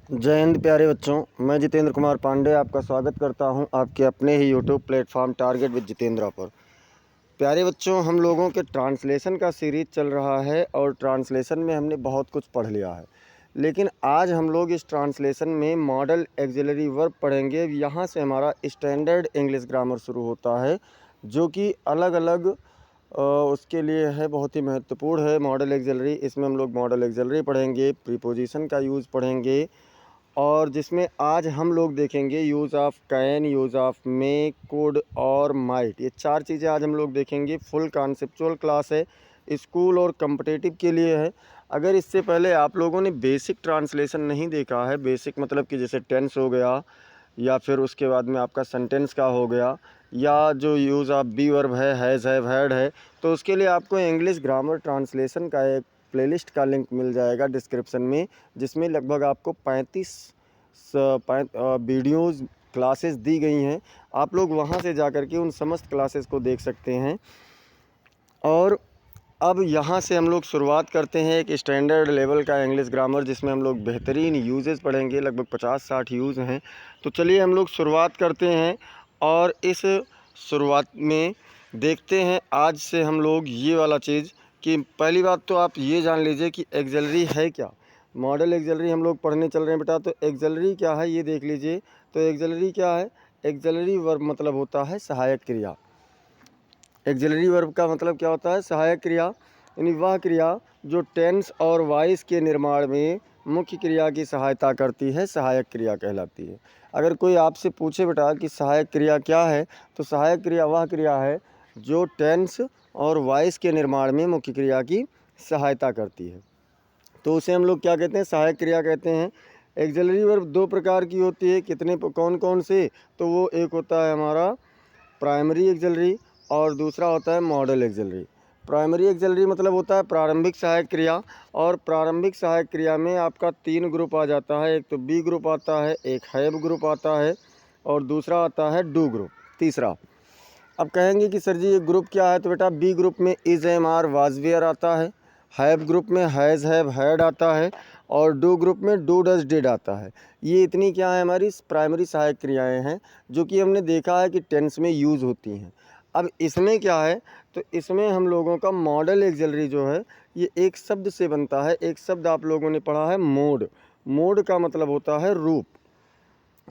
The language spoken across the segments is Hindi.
जय हिंद प्यारे बच्चों। मैं जितेंद्र कुमार पांडे आपका स्वागत करता हूं आपके अपने ही YouTube platform target with Jitendra पर। प्यारे बच्चों, हम लोगों के ट्रांसलेशन का सीरीज़ चल रहा है और ट्रांसलेशन में हमने बहुत कुछ पढ़ लिया है, लेकिन आज हम लोग इस ट्रांसलेशन में मॉडल एक्सिलरी वर्ब पढ़ेंगे। यहाँ से हमारा स्टैंडर्ड इंग्लिश ग्रामर शुरू होता है, जो कि अलग अलग उसके लिए है, बहुत ही महत्वपूर्ण है मॉडल एक्सिलरी। इसमें हम लोग मॉडल एक्सिलरी पढ़ेंगे, प्रीपोजिशन का यूज़ पढ़ेंगे, और जिसमें आज हम लोग देखेंगे use of can, use of May, could और माइट। ये चार चीज़ें आज हम लोग देखेंगे। फुल कॉन्सेप्चुअल क्लास है, स्कूल और कॉम्पिटिटिव के लिए है। अगर इससे पहले आप लोगों ने बेसिक ट्रांसलेशन नहीं देखा है, बेसिक मतलब कि जैसे टेंस हो गया, या फिर उसके बाद में आपका सेंटेंस का हो गया, या जो यूज़ ऑफ बी वर्ब है, हैज़, हैव, हैड है, तो उसके लिए आपको इंग्लिश ग्रामर ट्रांसलेशन का एक प्लेलिस्ट का लिंक मिल जाएगा डिस्क्रिप्शन में, जिसमें लगभग आपको 35 वीडियोज़ क्लासेस दी गई हैं। आप लोग वहां से जाकर के उन समस्त क्लासेस को देख सकते हैं। और अब यहाँ से हम लोग शुरुआत करते हैं एक स्टैंडर्ड लेवल का इंग्लिश ग्रामर, जिसमें हम लोग बेहतरीन यूजेस पढ़ेंगे। लगभग 50-60 यूज़ हैं। तो चलिए हम लोग शुरुआत करते हैं, और इस शुरुआत में देखते हैं आज से हम लोग ये वाला चीज़ कि पहली बात तो आप ये जान लीजिए कि एक्सिलरी है क्या। मॉडल एक्सिलरी हम लोग पढ़ने चल रहे हैं बेटा। तो एक्सिलरी क्या है ये देख लीजिए। तो एक्सिलरी क्या है? एक्सिलरी वर्ब मतलब होता है सहायक क्रिया। एक्सिलरी वर्ब का मतलब क्या होता है? सहायक क्रिया, यानी वह क्रिया जो टेंस और वॉइस के निर्माण में मुख्य क्रिया की सहायता करती है, सहायक क्रिया कहलाती है। अगर कोई आपसे पूछे बेटा कि सहायक क्रिया क्या है, तो सहायक क्रिया वह क्रिया है जो टेंस और वॉइस के निर्माण में मुख्य क्रिया की सहायता करती है, तो उसे हम लोग क्या कहते हैं? सहायक क्रिया कहते हैं। एक्सिलरी वर्ब दो प्रकार की होती है। कितने, कौन कौन से? तो वो एक होता है हमारा प्राइमरी एक्सिलरी, और दूसरा होता है मॉडल एक्सिलरी। प्राइमरी एक्सिलरी मतलब होता है प्रारंभिक सहायक क्रिया, और प्रारंभिक सहायक क्रिया में आपका 3 ग्रुप आ जाता है। एक तो बी ग्रुप आता है, एक हैव ग्रुप आता है, और दूसरा आता है डू ग्रुप, तीसरा। अब कहेंगे कि सर जी ये ग्रुप क्या है? तो बेटा बी ग्रुप में is, am, are, was, were आता है। हैव ग्रुप में हैज़, हैव, हैड आता है, और डू ग्रुप में डू, डज, डिड आता है। ये इतनी क्या है हमारी प्राइमरी सहायक क्रियाएं हैं, जो कि हमने देखा है कि टेंस में यूज़ होती हैं। अब इसमें क्या है? तो इसमें हम लोगों का मॉडल एक्सिलरी जो है, ये एक शब्द से बनता है। एक शब्द आप लोगों ने पढ़ा है मोड। मोड का मतलब होता है रूप,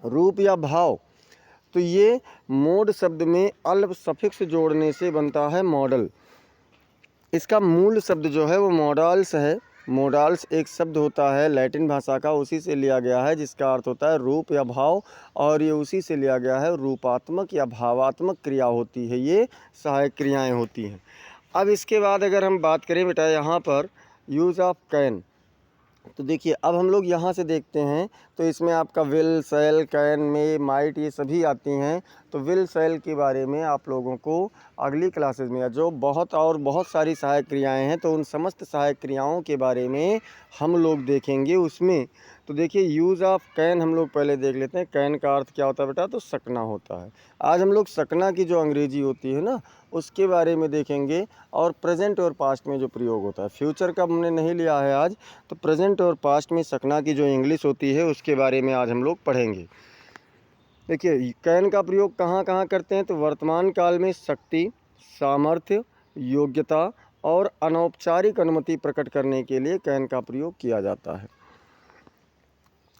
रूप या भाव। तो ये मोड शब्द में अल्प सफिक्स जोड़ने से बनता है मॉडल। इसका मूल शब्द जो है वो मॉडल्स है। मॉडल्स एक शब्द होता है लैटिन भाषा का, उसी से लिया गया है, जिसका अर्थ होता है रूप या भाव, और ये उसी से लिया गया है। रूपात्मक या भावात्मक क्रिया होती है, ये सहायक क्रियाएं होती हैं। अब इसके बाद अगर हम बात करें बेटा यहाँ पर यूज़ ऑफ कैन, तो देखिए अब हम लोग यहाँ से देखते हैं, तो इसमें आपका will, shall, can, may, might, ये सभी आती हैं। तो विल, शैल के बारे में आप लोगों को अगली क्लासेस में, जो बहुत सारी सहायक क्रियाएं हैं, तो उन समस्त सहायक क्रियाओं के बारे में हम लोग देखेंगे उसमें। तो देखिए यूज़ ऑफ कैन हम लोग पहले देख लेते हैं। कैन का अर्थ क्या होता है बेटा? तो सकना होता है। आज हम लोग सकना की जो अंग्रेजी होती है ना, उसके बारे में देखेंगे, और प्रेजेंट और पास्ट में जो प्रयोग होता है। फ्यूचर का हमने नहीं लिया है आज, तो प्रेजेंट और पास्ट में सकना की जो इंग्लिश होती है उसके बारे में आज हम लोग पढ़ेंगे। देखिए कैन का प्रयोग कहाँ कहाँ करते हैं? तो वर्तमान काल में शक्ति, सामर्थ्य, योग्यता और अनौपचारिक अनुमति प्रकट करने के लिए कैन का प्रयोग किया जाता है।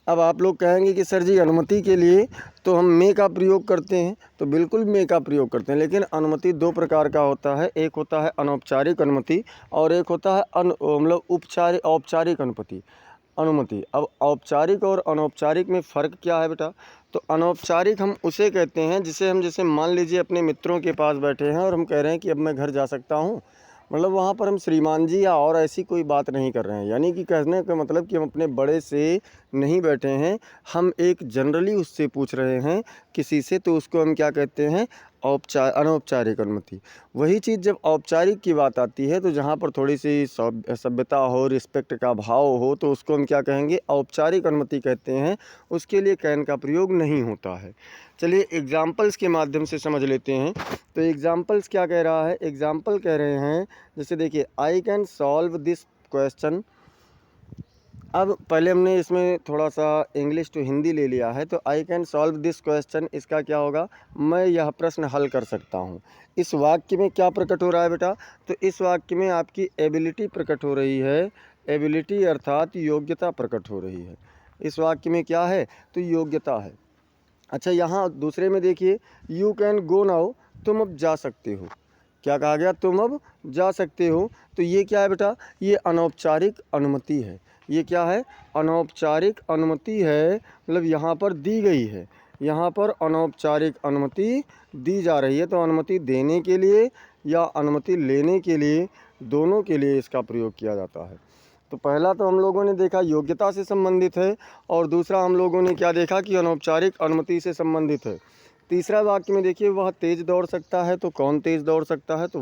अब आप लोग कहेंगे कि सर जी अनुमति के लिए तो हम मे का प्रयोग करते हैं, तो बिल्कुल मे का प्रयोग करते हैं, लेकिन अनुमति दो प्रकार का होता है। एक होता है अनौपचारिक अनुमति, और एक होता है मतलब औपचारिक अनुमति। अब औपचारिक और अनौपचारिक में फ़र्क क्या है बेटा? तो अनौपचारिक हम उसे कहते हैं जिसे हम, जैसे मान लीजिए अपने मित्रों के पास बैठे हैं और हम कह रहे हैं कि अब मैं घर जा सकता हूँ, मतलब वहाँ पर हम श्रीमान जी या और ऐसी कोई बात नहीं कर रहे हैं। यानी कि कहने का मतलब कि हम अपने बड़े से नहीं बैठे हैं, हम एक जनरली उससे पूछ रहे हैं किसी से, तो उसको हम क्या कहते हैं? अनौपचारिक अनुमति। वही चीज़ जब औपचारिक की बात आती है, तो जहाँ पर थोड़ी सी सभ्यता हो, रिस्पेक्ट का भाव हो, तो उसको हम क्या कहेंगे? औपचारिक अनुमति कहते हैं। उसके लिए कैन का प्रयोग नहीं होता है। चलिए एग्जाम्पल्स के माध्यम से समझ लेते हैं। तो एग्जाम्पल्स क्या कह रहा है? एग्जाम्पल कह रहे हैं, जैसे देखिए I can solve this question अब पहले हमने इसमें थोड़ा सा इंग्लिश टू हिंदी ले लिया है, तो I can solve this question, इसका क्या होगा, मैं यह प्रश्न हल कर सकता हूँ। इस वाक्य में क्या प्रकट हो रहा है बेटा, तो इस वाक्य में आपकी एबिलिटी प्रकट हो रही है। एबिलिटी अर्थात योग्यता प्रकट हो रही है। इस वाक्य में क्या है, तो योग्यता है। अच्छा, यहाँ दूसरे में देखिए, यू कैन गो नाउ, तुम अब जा सकते हो। क्या कहा गया, तुम अब जा सकते हो। तो ये क्या है बेटा, ये अनौपचारिक अनुमति है। ये क्या है, अनौपचारिक अनुमति है, मतलब यहाँ पर दी गई है। यहाँ पर अनौपचारिक अनुमति दी जा रही है। तो अनुमति देने के लिए या अनुमति लेने के लिए, दोनों के लिए इसका प्रयोग किया जाता है। तो पहला तो हम लोगों ने देखा योग्यता से संबंधित है, और दूसरा हम लोगों ने क्या देखा कि अनौपचारिक अनुमति से संबंधित है। तीसरा वाक्य में देखिए, वह तेज़ दौड़ सकता है, तो कौन तेज़ दौड़ सकता है, तो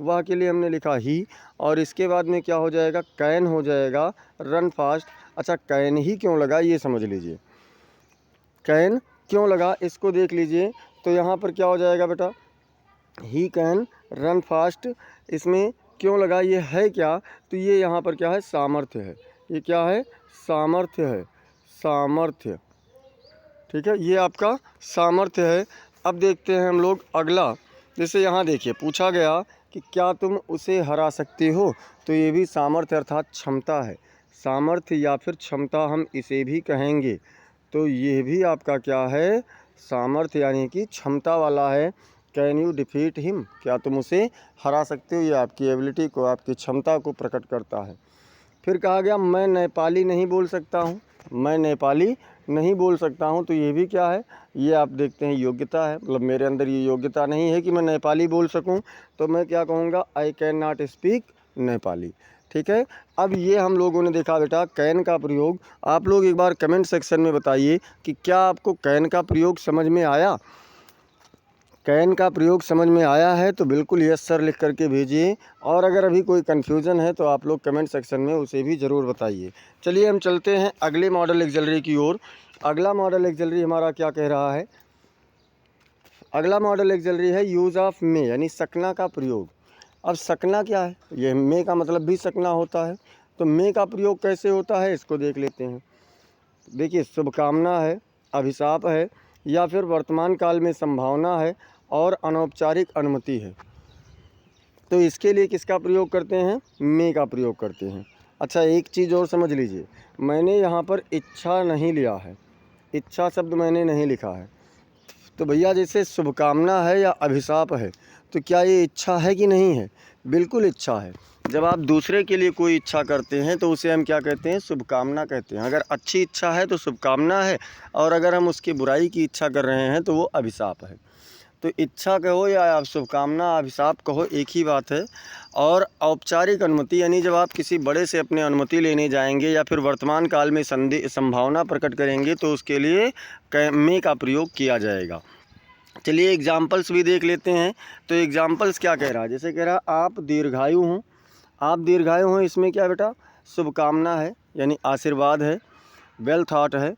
वह के लिए हमने लिखा ही, और इसके बाद में क्या हो जाएगा, कैन हो जाएगा, रन फास्ट। अच्छा, कैन ही क्यों लगा ये समझ लीजिए, कैन क्यों लगा इसको देख लीजिए। तो यहाँ पर क्या हो जाएगा बेटा, ही कैन रन फास्ट, इसमें क्यों लगा, ये है क्या, तो ये यहाँ पर क्या है, सामर्थ्य है। ये क्या है, सामर्थ्य है, सामर्थ्य, ठीक है, ये आपका सामर्थ्य है। अब देखते हैं हम लोग अगला। जैसे यहाँ देखिए पूछा गया कि क्या तुम उसे हरा सकते हो, तो ये भी सामर्थ्य अर्थात क्षमता है। सामर्थ्य या फिर क्षमता हम इसे भी कहेंगे। तो ये भी आपका क्या है, सामर्थ्य यानी कि क्षमता वाला है। कैन यू डिफीट हिम, क्या तुम उसे हरा सकते हो, ये आपकी एबिलिटी को, आपकी क्षमता को प्रकट करता है। फिर कहा गया मैं नेपाली नहीं बोल सकता हूँ, मैं नेपाली नहीं बोल सकता हूँ, तो ये भी क्या है, ये आप देखते हैं योग्यता है। मतलब मेरे अंदर ये योग्यता नहीं है कि मैं नेपाली बोल सकूँ, तो मैं क्या कहूँगा, I can not speak Nepali. ठीक है, अब ये हम लोगों ने देखा बेटा कैन का प्रयोग। आप लोग एक बार कमेंट सेक्शन में बताइए कि क्या आपको कैन का प्रयोग समझ में आया। कैन का प्रयोग समझ में आया है तो बिल्कुल यस सर लिख करके भेजिए, और अगर अभी कोई कन्फ्यूज़न है तो आप लोग कमेंट सेक्शन में उसे भी ज़रूर बताइए। चलिए हम चलते हैं अगले मॉडल एक्सिलरी की ओर। अगला मॉडल एक्सिलरी हमारा क्या कह रहा है, अगला मॉडल एक्सिलरी है यूज़ ऑफ मे, यानी सकना का प्रयोग। अब सकना क्या है, ये मे का मतलब भी सकना होता है, तो मे का प्रयोग कैसे होता है इसको देख लेते हैं। देखिए, शुभकामना है, अभिशाप है, या फिर वर्तमान काल में संभावना है, और अनौपचारिक अनुमति है। तो इसके लिए किसका प्रयोग करते हैं, मे का प्रयोग करते हैं। अच्छा, एक चीज़ और समझ लीजिए, मैंने यहाँ पर इच्छा नहीं लिया है, इच्छा शब्द मैंने नहीं लिखा है। तो भैया जैसे शुभकामना है या अभिशाप है, तो क्या ये इच्छा है कि नहीं है, बिल्कुल इच्छा है। जब आप दूसरे के लिए कोई इच्छा करते हैं तो उसे हम क्या कहते हैं, शुभकामना कहते हैं। अगर अच्छी इच्छा है तो शुभकामना है, और अगर हम उसकी बुराई की इच्छा कर रहे हैं तो वो अभिशाप है। तो इच्छा कहो या आप शुभकामना, अभिशाप कहो, एक ही बात है। और औपचारिक अनुमति यानी जब आप किसी बड़े से अपने अनुमति लेने जाएंगे या फिर वर्तमान काल में संभावना प्रकट करेंगे, तो उसके लिए मे का प्रयोग किया जाएगा। चलिए एग्जाम्पल्स भी देख लेते हैं। तो एग्जाम्पल्स क्या कह रहा है, जैसे कह रहा है आप दीर्घायु हों, आप दीर्घायु हों, इसमें क्या बेटा, शुभकामना है यानी आशीर्वाद है, वेल थॉट है।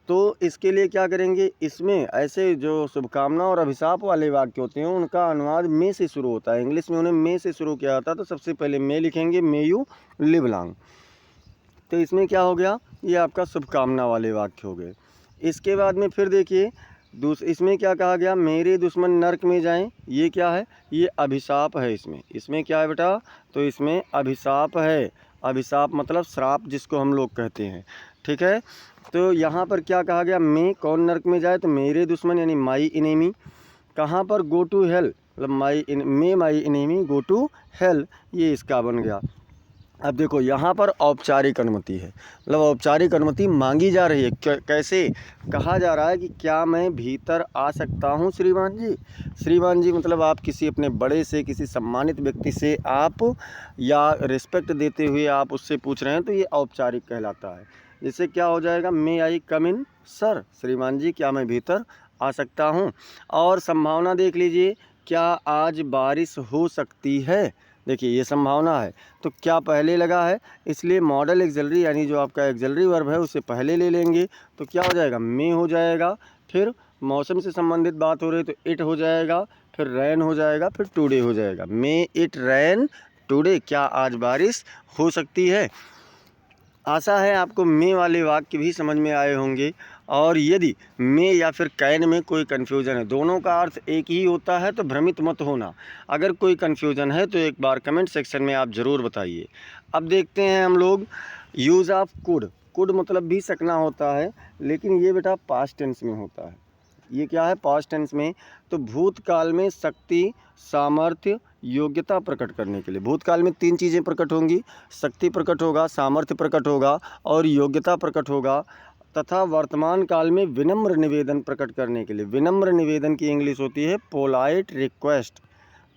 तो इसके लिए क्या करेंगे, इसमें ऐसे जो शुभकामना और अभिशाप वाले वाक्य होते हैं उनका अनुवाद मे से शुरू होता है। इंग्लिश में उन्हें मे से शुरू किया जाता है, तो सबसे पहले मे लिखेंगे, मे यू लिव लॉन्ग। तो इसमें क्या हो गया, ये आपका शुभकामना वाले वाक्य हो गए। इसके बाद में फिर देखिए इसमें क्या कहा गया, मेरे दुश्मन नर्क में जाएं, ये क्या है, ये अभिशाप है। इसमें क्या है बेटा, तो इसमें अभिशाप है। अभिशाप मतलब श्राप जिसको हम लोग कहते हैं। ठीक है, तो यहाँ पर क्या कहा गया, मैं कौन नर्क में जाए, तो मेरे दुश्मन यानी माई इनेमी। कहाँ पर, गो टू हेल, मतलब माई इनेमी गो टू हेल, ये इसका बन गया। अब देखो यहाँ पर औपचारिक अनुमति है, मतलब औपचारिक अनुमति मांगी जा रही है। कैसे कहा जा रहा है कि क्या मैं भीतर आ सकता हूँ श्रीमान जी। श्रीमान जी मतलब आप किसी अपने बड़े से, किसी सम्मानित व्यक्ति से आप या रिस्पेक्ट देते हुए आप उससे पूछ रहे हैं, तो ये औपचारिक कहलाता है। जैसे क्या हो जाएगा, मे आई कम इन सर, श्रीमान जी क्या मैं भीतर आ सकता हूँ। और संभावना देख लीजिए, क्या आज बारिश हो सकती है, देखिए ये संभावना है, तो क्या पहले लगा है, इसलिए मॉडल एक्सिलरी यानी जो आपका एक्सिलरी वर्ब है उसे पहले ले लेंगे, तो क्या हो जाएगा, मे हो जाएगा। फिर मौसम से संबंधित बात हो रही तो इट हो जाएगा, फिर रैन हो जाएगा, फिर टुडे हो जाएगा। मे इट रैन टुडे, क्या आज बारिश हो सकती है। आशा है आपको मे वाले वाक्य भी समझ में आए होंगे। और यदि मे या फिर कैन में कोई कन्फ्यूज़न है, दोनों का अर्थ एक ही होता है, तो भ्रमित मत होना। अगर कोई कन्फ्यूज़न है तो एक बार कमेंट सेक्शन में आप ज़रूर बताइए। अब देखते हैं हम लोग यूज़ ऑफ कुड। कुड मतलब भी सकना होता है, लेकिन ये बेटा पास्ट टेंस में होता है। ये क्या है? पास्ट टेंस में। तो भूतकाल में शक्ति, सामर्थ्य, योग्यता प्रकट करने के लिए भूतकाल में 3 चीज़ें प्रकट होंगी। शक्ति प्रकट होगा, सामर्थ्य प्रकट होगा और योग्यता प्रकट होगा। तथा वर्तमान काल में विनम्र निवेदन प्रकट करने के लिए, विनम्र निवेदन की इंग्लिश होती है पोलाइट रिक्वेस्ट।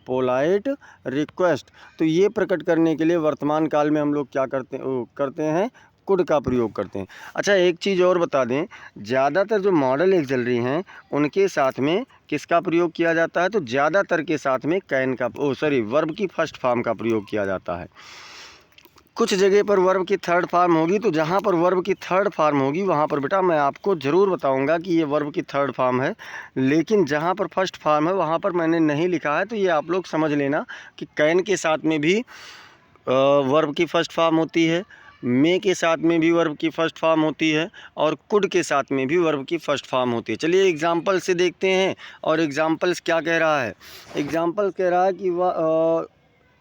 Polite request. तो ये प्रकट करने के लिए वर्तमान काल में हम लोग क्या करते हैं? कुड का प्रयोग करते हैं। अच्छा, एक चीज़ और बता दें, ज़्यादातर जो मॉडल एक्सिलरी हैं उनके साथ में किसका प्रयोग किया जाता है? तो ज़्यादातर के साथ में कैन का वर्ब की फर्स्ट फॉर्म का प्रयोग किया जाता है। कुछ जगह पर वर्ब की थर्ड फॉर्म होगी, तो जहाँ पर वर्ब की थर्ड फॉर्म होगी वहाँ पर बेटा मैं आपको ज़रूर बताऊँगा कि ये वर्ब की थर्ड फॉर्म है। लेकिन जहाँ पर फर्स्ट फॉर्म है वहाँ पर मैंने नहीं लिखा है, तो ये आप लोग समझ लेना कि कैन के साथ में भी वर्ब की फर्स्ट फॉर्म होती है, मे के साथ में भी वर्ब की फर्स्ट फॉर्म होती है और कुड के साथ में भी वर्ब की फर्स्ट फॉर्म होती है। चलिए एग्जाम्पल से देखते हैं। और एग्जाम्पल्स क्या कह रहा है? एग्जाम्पल कह रहा है कि वह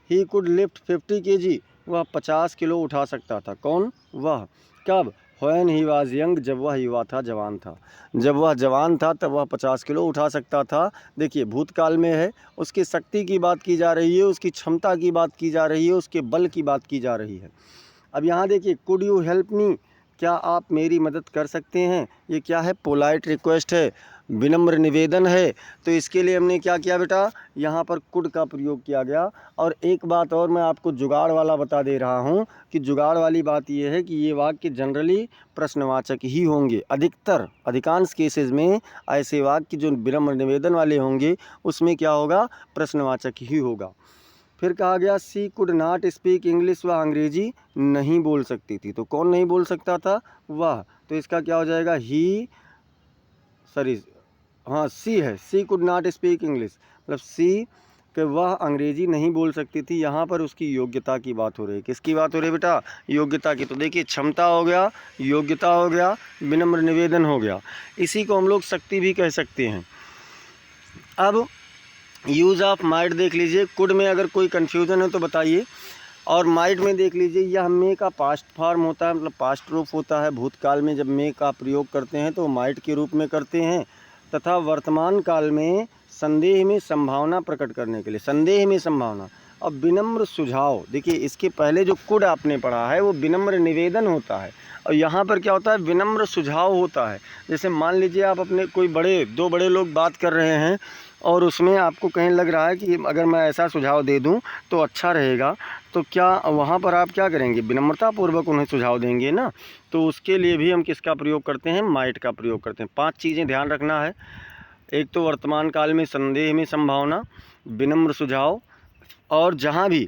ही कुड लिफ्ट 50 kg, वह 50 किलो उठा सकता था। कौन? वह। कब? व्हेन ही वाज यंग, जब वह युवा था, जवान था। जब वह जवान था तब वह 50 किलो उठा सकता था। देखिए भूतकाल में है, उसकी शक्ति की बात की जा रही है, उसकी क्षमता की बात की जा रही है, उसके बल की बात की जा रही है। अब यहाँ देखिए, कुड यू हेल्प मी, क्या आप मेरी मदद कर सकते हैं? ये क्या है? पोलाइट रिक्वेस्ट है, विनम्र निवेदन है। तो इसके लिए हमने क्या किया बेटा? यहाँ पर कुड का प्रयोग किया गया। और एक बात और मैं आपको जुगाड़ वाला बता दे रहा हूँ कि जुगाड़ वाली बात ये है कि ये वाक्य जनरली प्रश्नवाचक ही होंगे। अधिकांश केसेस में ऐसे वाक्य जो विनम्र निवेदन वाले होंगे उसमें क्या होगा? प्रश्नवाचक ही होगा। फिर कहा गया सी कुड नॉट स्पीक इंग्लिश, वह अंग्रेजी नहीं बोल सकती थी। तो कौन नहीं बोल सकता था? वह। तो इसका क्या हो जाएगा? सी है, सी कुड नॉट स्पीक इंग्लिश, मतलब सी कि वह अंग्रेजी नहीं बोल सकती थी। यहाँ पर उसकी योग्यता की बात हो रही है। किसकी बात हो रही है बेटा? योग्यता की। तो देखिए क्षमता हो गया, योग्यता हो गया, विनम्र निवेदन हो गया। इसी को हम लोग शक्ति भी कह सकते हैं। अब यूज़ ऑफ माइट देख लीजिए। कुड में अगर कोई कन्फ्यूज़न है तो बताइए। और माइट में देख लीजिए, यह मे का पास्ट फॉर्म होता है, मतलब पास्ट रूप होता है। भूतकाल में जब मे का प्रयोग करते हैं तो माइट के रूप में करते हैं। तथा वर्तमान काल में संदेह में संभावना प्रकट करने के लिए, संदेह में संभावना। अब विनम्र सुझाव, देखिए इसके पहले जो कुड आपने पढ़ा है वो विनम्र निवेदन होता है, और यहाँ पर क्या होता है? विनम्र सुझाव होता है। जैसे मान लीजिए आप अपने कोई दो बड़े लोग बात कर रहे हैं और उसमें आपको कहीं लग रहा है कि अगर मैं ऐसा सुझाव दे दूं तो अच्छा रहेगा, तो क्या वहाँ पर आप क्या करेंगे? विनम्रतापूर्वक उन्हें सुझाव देंगे ना। तो उसके लिए भी हम किसका प्रयोग करते हैं? माइट का प्रयोग करते हैं। 5 चीज़ें ध्यान रखना है। एक तो वर्तमान काल में संदेह में संभावना, विनम्र सुझाव, और जहाँ भी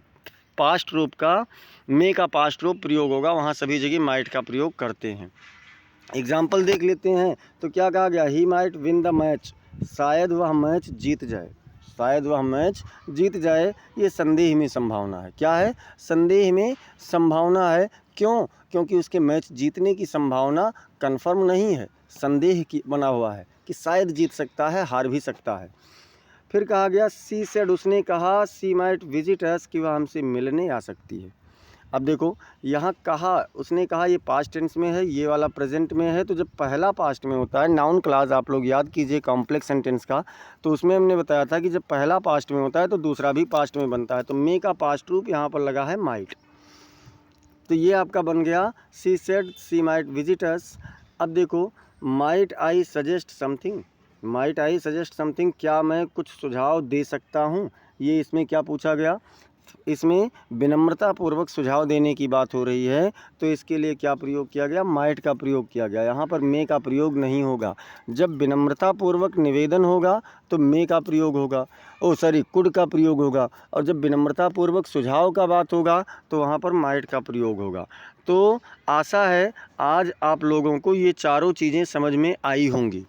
पास्ट रूप का मे का पास्ट रूप प्रयोग होगा वहाँ सभी जगह माइट का प्रयोग करते हैं। एग्जाम्पल देख लेते हैं। तो क्या कहा गया? He might win the match, शायद वह मैच जीत जाए, शायद वह मैच जीत जाए। ये संदेह में संभावना है। क्या है? संदेह में संभावना है। क्यों? क्योंकि उसके मैच जीतने की संभावना कन्फर्म नहीं है, संदेह की बना हुआ है कि शायद जीत सकता है, हार भी सकता है। फिर कहा गया सी सेड, उसने कहा, सी माइट विजिट अस, कि वह हमसे मिलने आ सकती है। अब देखो यहाँ कहा, उसने कहा, ये पास्ट टेंस में है, ये वाला प्रेजेंट में है। तो जब पहला पास्ट में होता है, नाउन क्लास आप लोग याद कीजिए कॉम्प्लेक्स सेंटेंस का, तो उसमें हमने बताया था कि जब पहला पास्ट में होता है तो दूसरा भी पास्ट में बनता है। तो मे का पास्ट रूप यहाँ पर लगा है माइट। तो ये आपका बन गया she said she might visit us. अब देखो might I suggest something, might I suggest something, क्या मैं कुछ सुझाव दे सकता हूँ? ये इसमें क्या पूछा गया? इसमें विनम्रतापूर्वक सुझाव देने की बात हो रही है। तो इसके लिए क्या प्रयोग किया गया? माइट का प्रयोग किया गया। यहाँ पर मे का प्रयोग नहीं होगा। जब विनम्रतापूर्वक निवेदन होगा तो मे का प्रयोग होगा, कुड का प्रयोग होगा। और जब विनम्रतापूर्वक सुझाव का बात होगा तो वहाँ पर माइट का प्रयोग होगा। तो आशा है आज आप लोगों को ये चारों चीज़ें समझ में आई होंगी।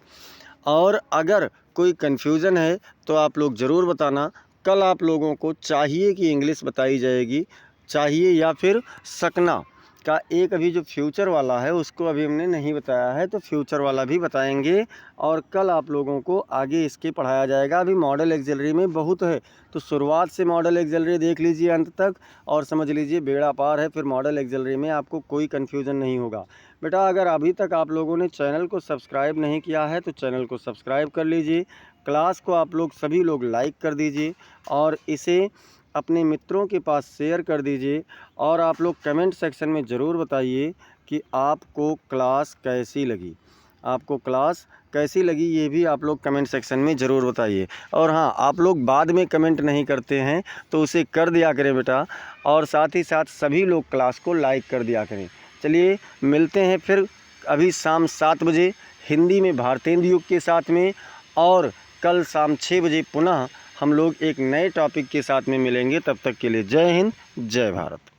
और अगर कोई कन्फ्यूज़न है तो आप लोग ज़रूर बताना। कल आप लोगों को चाहिए कि इंग्लिश बताई जाएगी, चाहिए या फिर सकना, का एक अभी जो फ्यूचर वाला है उसको अभी हमने नहीं बताया है, तो फ्यूचर वाला भी बताएंगे और कल आप लोगों को आगे इसके पढ़ाया जाएगा। अभी मॉडल एक्सिलरी में बहुत है, तो शुरुआत से मॉडल एक्सिलरी देख लीजिए अंत तक और समझ लीजिए बेड़ा पार है। फिर मॉडल एक्सिलरी में आपको कोई कन्फ्यूज़न नहीं होगा। बेटा अगर अभी तक आप लोगों ने चैनल को सब्सक्राइब नहीं किया है तो चैनल को सब्सक्राइब कर लीजिए। क्लास को आप लोग सभी लोग लाइक कर दीजिए और इसे अपने मित्रों के पास शेयर कर दीजिए। और आप लोग कमेंट सेक्शन में ज़रूर बताइए कि आपको क्लास कैसी लगी, आपको क्लास कैसी लगी, ये भी आप लोग कमेंट सेक्शन में ज़रूर बताइए। और हाँ, आप लोग बाद में कमेंट नहीं करते हैं तो उसे कर दिया करें बेटा, और साथ ही साथ सभी लोग क्लास को लाइक कर दिया करें। चलिए मिलते हैं फिर अभी शाम 7 बजे हिंदी में भारतेंदु युग के साथ में, और कल शाम 6 बजे पुनः हम लोग एक नए टॉपिक के साथ में मिलेंगे। तब तक के लिए जय हिंद, जय भारत।